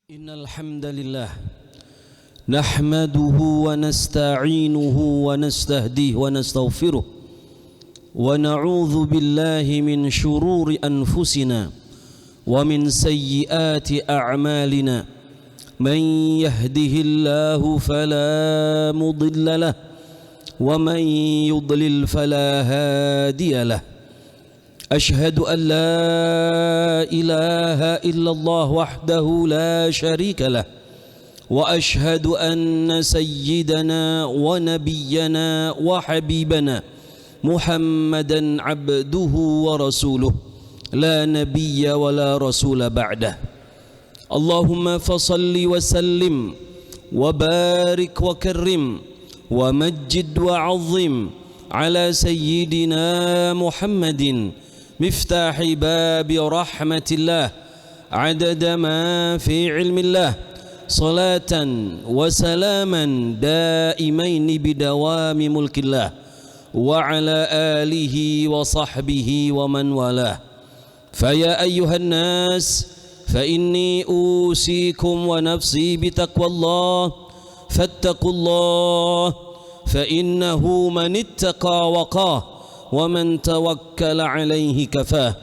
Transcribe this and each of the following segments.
Innal hamdalillah nahmaduhu wa nasta'inuhu wa nastahdihi wa nastaghfiruh wa na'udzu billahi min shururi anfusina wa min sayyiati a'malina man yahdihillahu fala mudilla lahu wa man yudlil fala hadiya lahu. أشهد أن لا إله إلا الله وحده لا شريك له وأشهد أن سيدنا ونبينا وحبيبنا محمدا عبده ورسوله لا نبي ولا رسول بعده. اللهم فصل وسلم وبارك وكرم ومجد وعظم على سيدنا محمد مفتاح باب رحمة الله عدد ما في علم الله صلاة وسلاما دائمين بدوام ملك الله وعلى آله وصحبه ومن والاه. فيا أيها الناس فإني أوصيكم ونفسي بتقوى الله فاتقوا الله فإنه من اتقى وقاه ومن توكل عليه كفاه.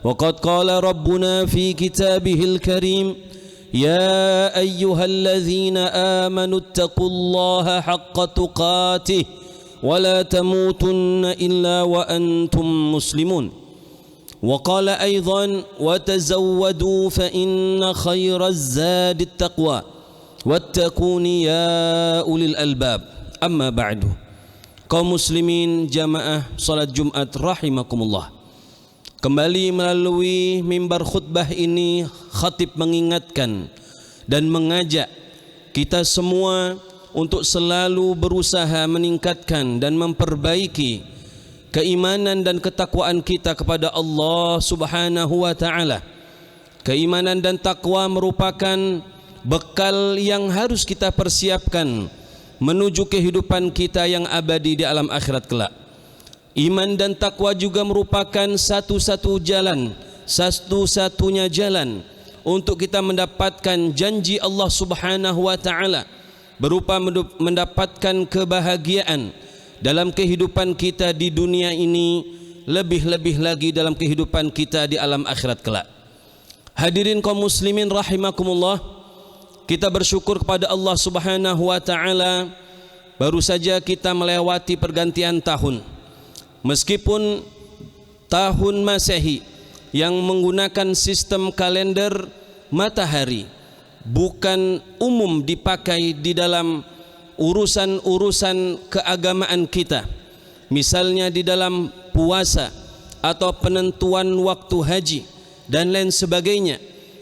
وقد قال ربنا في كتابه الكريم يا أيها الذين آمنوا اتقوا الله حق تقاته ولا تموتن إلا وأنتم مسلمون. وقال أيضا وتزودوا فإن خير الزاد التقوى واتقون يا أولي الألباب. Amma ba'du. Kaum muslimin jamaah salat Jumat rahimakumullah. Kembali melalui mimbar khutbah ini khatib mengingatkan dan mengajak kita semua untuk selalu berusaha meningkatkan dan memperbaiki keimanan dan ketakwaan kita kepada Allah Subhanahu wa taala. Keimanan dan takwa merupakan bekal yang harus kita persiapkan menuju kehidupan kita yang abadi di alam akhirat kelak. Iman dan takwa juga merupakan satu-satunya jalan untuk kita mendapatkan janji Allah Subhanahu wa taala berupa mendapatkan kebahagiaan dalam kehidupan kita di dunia ini, lebih-lebih lagi dalam kehidupan kita di alam akhirat kelak. Hadirin kaum muslimin rahimakumullah, kita bersyukur kepada Allah Subhanahu wa taala, baru saja kita melewati pergantian tahun. Meskipun tahun Masehi yang menggunakan sistem kalender matahari bukan umum dipakai di dalam urusan-urusan keagamaan kita, misalnya di dalam puasa atau penentuan waktu haji dan lain sebagainya,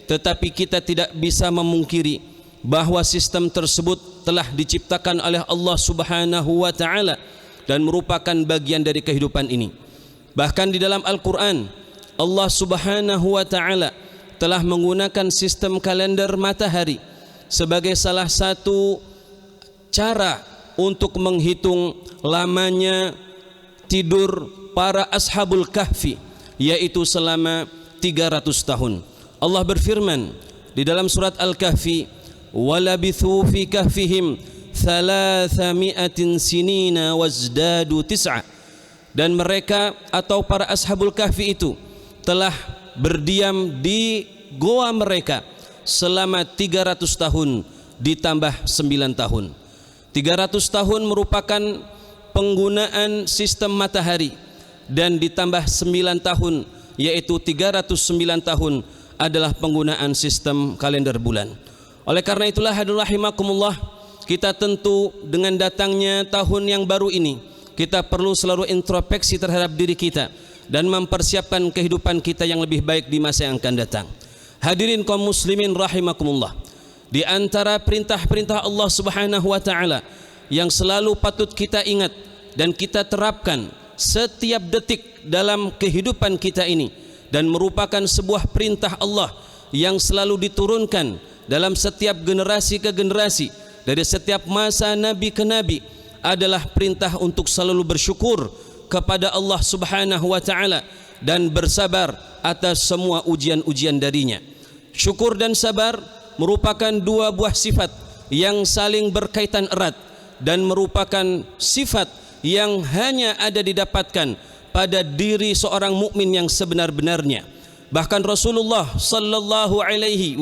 tetapi kita tidak bisa memungkiri bahwa sistem tersebut telah diciptakan oleh Allah Subhanahu wa taala dan merupakan bagian dari kehidupan ini. Bahkan di dalam Al-Qur'an Allah Subhanahu wa taala telah menggunakan sistem kalender matahari sebagai salah satu cara untuk menghitung lamanya tidur para ashabul kahfi, yaitu selama 300 tahun. Allah berfirman di dalam surat Al-Kahfi, walabithu fi kahfihim 300 sinina wazdadu tis'a, dan mereka atau para ashabul kahfi itu telah berdiam di goa mereka selama 300 tahun ditambah 9 tahun. 300 tahun merupakan penggunaan sistem matahari dan ditambah 9 tahun, yaitu 309 tahun adalah penggunaan sistem kalender bulan. Oleh karena itulah hadirin rahimakumullah, kita tentu dengan datangnya tahun yang baru ini kita perlu selalu introspeksi terhadap diri kita dan mempersiapkan kehidupan kita yang lebih baik di masa yang akan datang. Hadirin kaum muslimin rahimakumullah, di antara perintah-perintah Allah Subhanahu wa taala yang selalu patut kita ingat dan kita terapkan setiap detik dalam kehidupan kita ini, dan merupakan sebuah perintah Allah yang selalu diturunkan dalam setiap generasi ke generasi, dari setiap masa nabi ke nabi, adalah perintah untuk selalu bersyukur kepada Allah Subhanahu wa taala dan bersabar atas semua ujian-ujian darinya. Syukur dan sabar merupakan dua buah sifat yang saling berkaitan erat dan merupakan sifat yang hanya ada didapatkan pada diri seorang mukmin yang sebenar-benarnya. Bahkan Rasulullah sallallahu alaihi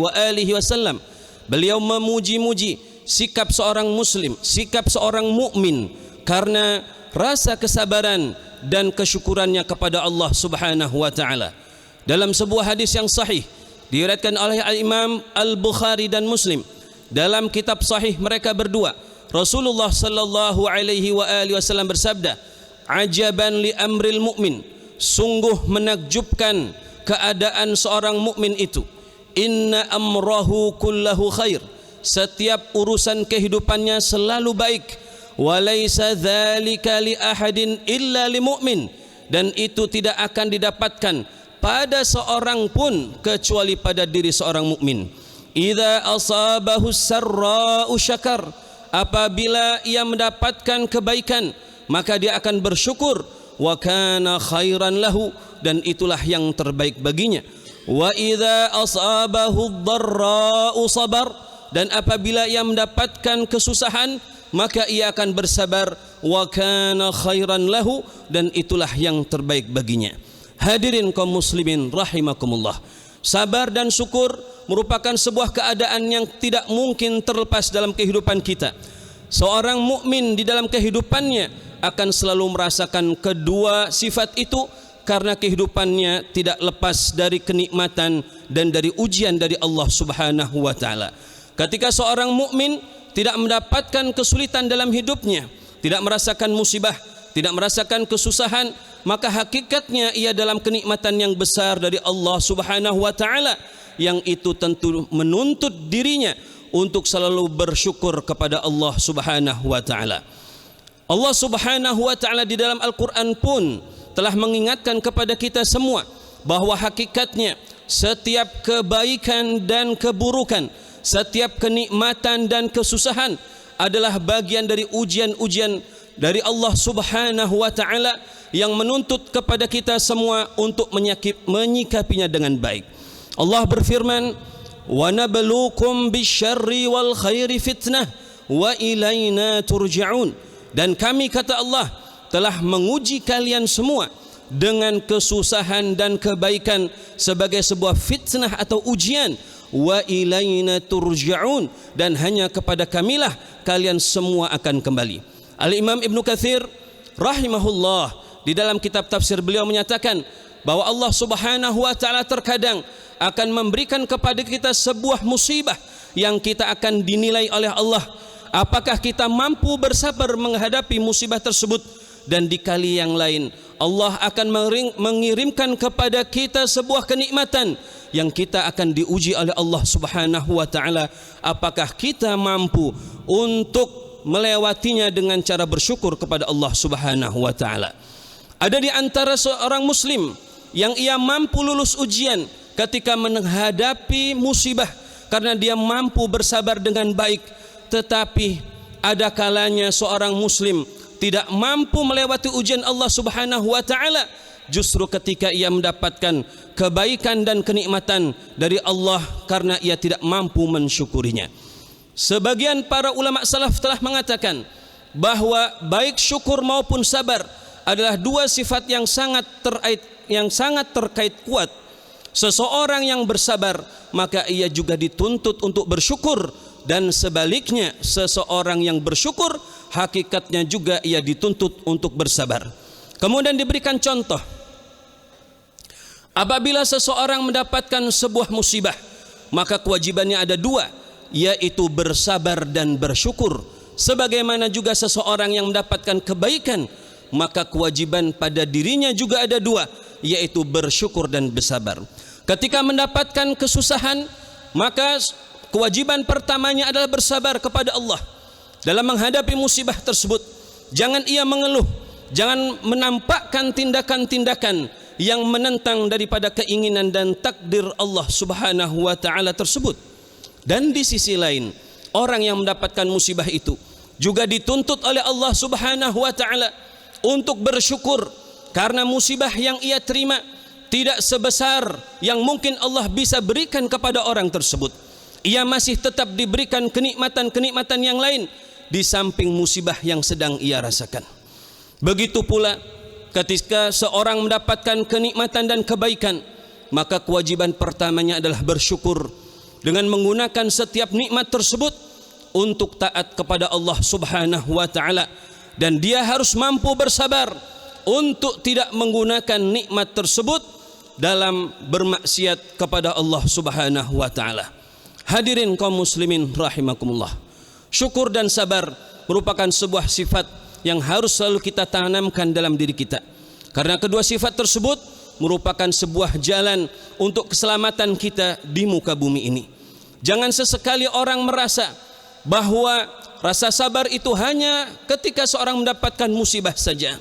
wasallam beliau memuji-muji sikap seorang muslim, sikap seorang mukmin karena rasa kesabaran dan kesyukurannya kepada Allah Subhanahu wa taala. Dalam sebuah hadis yang sahih diriwayatkan oleh Imam Al-Bukhari dan Muslim, dalam kitab sahih mereka berdua, Rasulullah sallallahu alaihi wasallam bersabda, "Ajaban li amril mu'min." Sungguh menakjubkan keadaan seorang mukmin itu. Inna amrahu kullahu khair. Setiap urusan kehidupannya selalu baik. Walaysa dzalika li ahadin illa li mu'min. Dan itu tidak akan didapatkan pada seorang pun kecuali pada diri seorang mukmin. Idza asabahu sarra'u syakar. Apabila ia mendapatkan kebaikan, maka dia akan bersyukur. Wa kana khairan lahu, dan itulah yang terbaik baginya. Wa idza asabahu dharra'u sabar, dan apabila ia mendapatkan kesusahan, maka ia akan bersabar. Wa kana khairan lahu, dan itulah yang terbaik baginya. Hadirin kaum muslimin rahimakumullah, sabar dan syukur merupakan sebuah keadaan yang tidak mungkin terlepas dalam kehidupan kita. Seorang mukmin di dalam kehidupannya akan selalu merasakan kedua sifat itu, karena kehidupannya tidak lepas dari kenikmatan dan dari ujian dari Allah Subhanahu wa taala. Ketika seorang mukmin tidak mendapatkan kesulitan dalam hidupnya, tidak merasakan musibah, tidak merasakan kesusahan, maka hakikatnya ia dalam kenikmatan yang besar dari Allah Subhanahu wa taala, yang itu tentu menuntut dirinya untuk selalu bersyukur kepada Allah Subhanahu wa taala. Allah Subhanahu wa taala di dalam Al-Qur'an pun telah mengingatkan kepada kita semua bahwa hakikatnya setiap kebaikan dan keburukan, setiap kenikmatan dan kesusahan adalah bagian dari ujian-ujian dari Allah Subhanahu wa taala yang menuntut kepada kita semua untuk menyikapinya dengan baik. Allah berfirman, "Wa nabluukum bisyarri wal khairi fitnah wa ilaina turja'un." Dan kami, kata Allah, telah menguji kalian semua dengan kesusahan dan kebaikan sebagai sebuah fitnah atau ujian. Wa ilaina turja'un, dan hanya kepada kamilah kalian semua akan kembali. Al-Imam Ibnu Katsir rahimahullah di dalam kitab tafsir beliau menyatakan bahwa Allah Subhanahu wa taala terkadang akan memberikan kepada kita sebuah musibah yang kita akan dinilai oleh Allah apakah kita mampu bersabar menghadapi musibah tersebut, dan di kali yang lain Allah akan mengirimkan kepada kita sebuah kenikmatan yang kita akan diuji oleh Allah Subhanahu wa taala apakah kita mampu untuk melewatinya dengan cara bersyukur kepada Allah Subhanahu wa taala. Ada di antara seorang muslim yang ia mampu lulus ujian ketika menghadapi musibah karena dia mampu bersabar dengan baik, tetapi ada kalanya seorang muslim tidak mampu melewati ujian Allah Subhanahu wa taala justru ketika ia mendapatkan kebaikan dan kenikmatan dari Allah karena ia tidak mampu mensyukurinya. Sebagian para ulama salaf telah mengatakan bahwa baik syukur maupun sabar adalah dua sifat yang sangat terkait kuat. Seseorang yang bersabar maka ia juga dituntut untuk bersyukur, dan sebaliknya seseorang yang bersyukur hakikatnya juga ia dituntut untuk bersabar. Kemudian diberikan contoh, apabila seseorang mendapatkan sebuah musibah maka kewajibannya ada dua, yaitu bersabar dan bersyukur. Sebagaimana juga seseorang yang mendapatkan kebaikan maka kewajiban pada dirinya juga ada dua, yaitu bersyukur dan bersabar. Ketika mendapatkan kesusahan maka kewajiban pertamanya adalah bersabar kepada Allah dalam menghadapi musibah tersebut. Jangan ia mengeluh, jangan menampakkan tindakan-tindakan yang menentang daripada keinginan dan takdir Allah Subhanahu wa taala tersebut. Dan di sisi lain, orang yang mendapatkan musibah itu juga dituntut oleh Allah Subhanahu wa taala untuk bersyukur karena musibah yang ia terima tidak sebesar yang mungkin Allah bisa berikan kepada orang tersebut. ia masih tetap diberikan kenikmatan-kenikmatan yang lain di samping musibah yang sedang ia rasakan. Begitu pula ketika seorang mendapatkan kenikmatan dan kebaikan, maka kewajiban pertamanya adalah bersyukur dengan menggunakan setiap nikmat tersebut untuk taat kepada Allah Subhanahu wa taala, dan dia harus mampu bersabar untuk tidak menggunakan nikmat tersebut dalam bermaksiat kepada Allah Subhanahu wa taala. Hadirin kaum muslimin rahimakumullah, syukur dan sabar merupakan sebuah sifat yang harus selalu kita tanamkan dalam diri kita, karena kedua sifat tersebut merupakan sebuah jalan untuk keselamatan kita di muka bumi ini. Jangan sesekali orang merasa bahwa rasa sabar itu hanya ketika seorang mendapatkan musibah saja.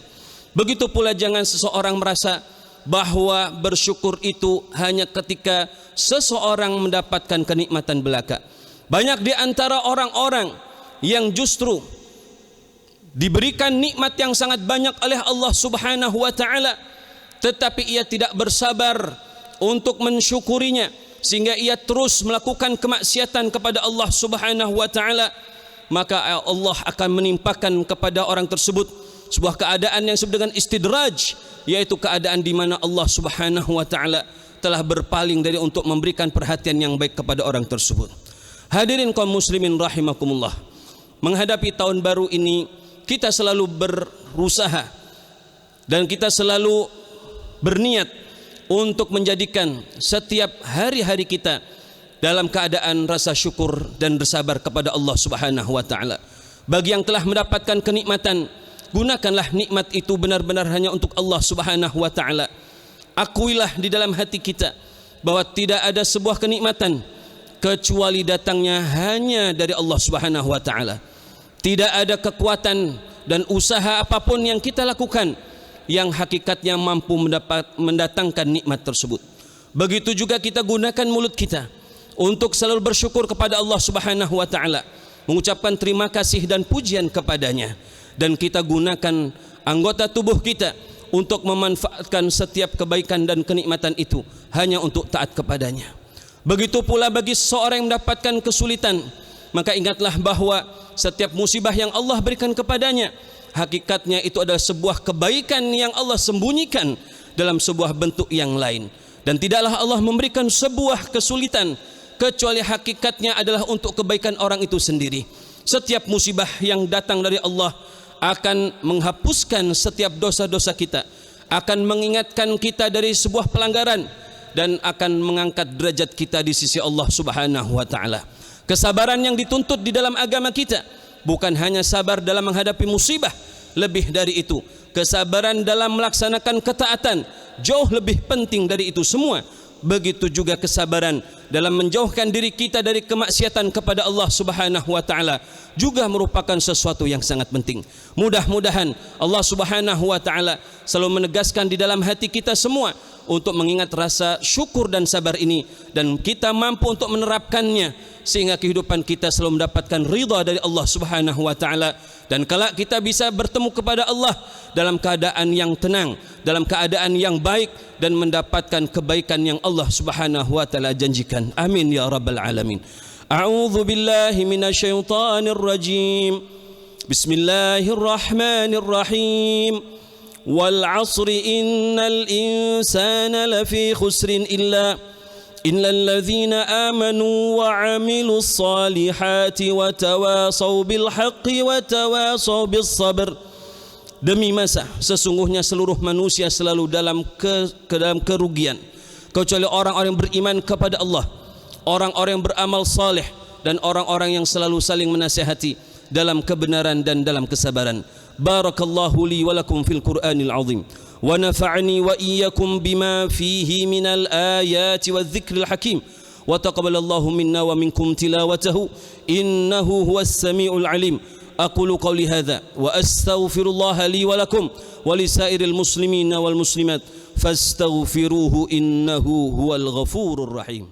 Begitu pula jangan seseorang merasa bahwa bersyukur itu hanya ketika seseorang mendapatkan kenikmatan belaka. Banyak di antara orang-orang yang justru diberikan nikmat yang sangat banyak oleh Allah Subhanahu wa taala, tetapi ia tidak bersabar untuk mensyukurinya, sehingga ia terus melakukan kemaksiatan kepada Allah Subhanahu wa taala, maka Allah akan menimpakan kepada orang tersebut sebuah keadaan yang disebut dengan istidraj, yaitu keadaan di mana Allah Subhanahu wa taala telah berpaling dari untuk memberikan perhatian yang baik kepada orang tersebut. Hadirin kaum muslimin rahimakumullah, menghadapi tahun baru ini kita selalu berusaha dan kita selalu berniat untuk menjadikan setiap hari-hari kita dalam keadaan rasa syukur dan bersabar kepada Allah Subhanahu wa taala. Bagi yang telah mendapatkan kenikmatan, gunakanlah nikmat itu benar-benar hanya untuk Allah Subhanahu wa taala. Akuilah di dalam hati kita bahwa tidak ada sebuah kenikmatan kecuali datangnya hanya dari Allah Subhanahu wa taala. Tidak ada kekuatan dan usaha apapun yang kita lakukan yang hakikatnya mampu mendatangkan nikmat tersebut. Begitu juga kita gunakan mulut kita untuk selalu bersyukur kepada Allah Subhanahu wa taala, mengucapkan terima kasih dan pujian kepadanya, dan kita gunakan anggota tubuh kita untuk memanfaatkan setiap kebaikan dan kenikmatan itu hanya untuk taat kepadanya. Begitu pula bagi seseorang yang mendapatkan kesulitan, maka ingatlah bahwa setiap musibah yang Allah berikan kepadanya, hakikatnya itu adalah sebuah kebaikan yang Allah sembunyikan dalam sebuah bentuk yang lain. Dan tidaklah Allah memberikan sebuah kesulitan kecuali hakikatnya adalah untuk kebaikan orang itu sendiri. Setiap musibah yang datang dari Allah akan menghapuskan setiap dosa-dosa kita, akan mengingatkan kita dari sebuah pelanggaran, dan akan mengangkat derajat kita di sisi Allah Subhanahu wa taala. Kesabaran yang dituntut di dalam agama kita bukan hanya sabar dalam menghadapi musibah, lebih dari itu, kesabaran dalam melaksanakan ketaatan jauh lebih penting dari itu semua. Begitu juga kesabaran dalam menjauhkan diri kita dari kemaksiatan kepada Allah Subhanahu wa taala juga merupakan sesuatu yang sangat penting. Mudah-mudahan Allah Subhanahu wa taala selalu menegaskan di dalam hati kita semua untuk mengingat rasa syukur dan sabar ini, dan kita mampu untuk menerapkannya sehingga kehidupan kita selalu mendapatkan ridha dari Allah Subhanahu wa taala, dan kelak kita bisa bertemu kepada Allah dalam keadaan yang tenang, dalam keadaan yang baik, dan mendapatkan kebaikan yang Allah Subhanahu wa taala janjikan. Amin ya rabbal alamin. A'udzu billahi minasyaitonir rajim. Bismillahirrahmanirrahim. Wal 'asri innal insana lafi khusrin illa alladzina amanu wa 'amilus salihati wa tawasaw bil haqqi wa tawasaw bis sabr. Demi masa, sesungguhnya seluruh manusia selalu dalam kerugian kecuali orang-orang yang beriman kepada Allah, orang-orang yang beramal saleh, dan orang-orang yang selalu saling menasihati dalam kebenaran dan dalam kesabaran. Barakallahu li wa lakum fil Qur'anil azim wa nafa'ani wa iyyakum bima fihi minal ayati wadh-dhikril hakim wa taqabbalallahu minna wa minkum tilawatahu innahu huwas samiul alim. أقول قولي هذا وأستغفر الله لي ولكم ولسائر المسلمين والمسلمات فاستغفروه إنه هو الغفور الرحيم.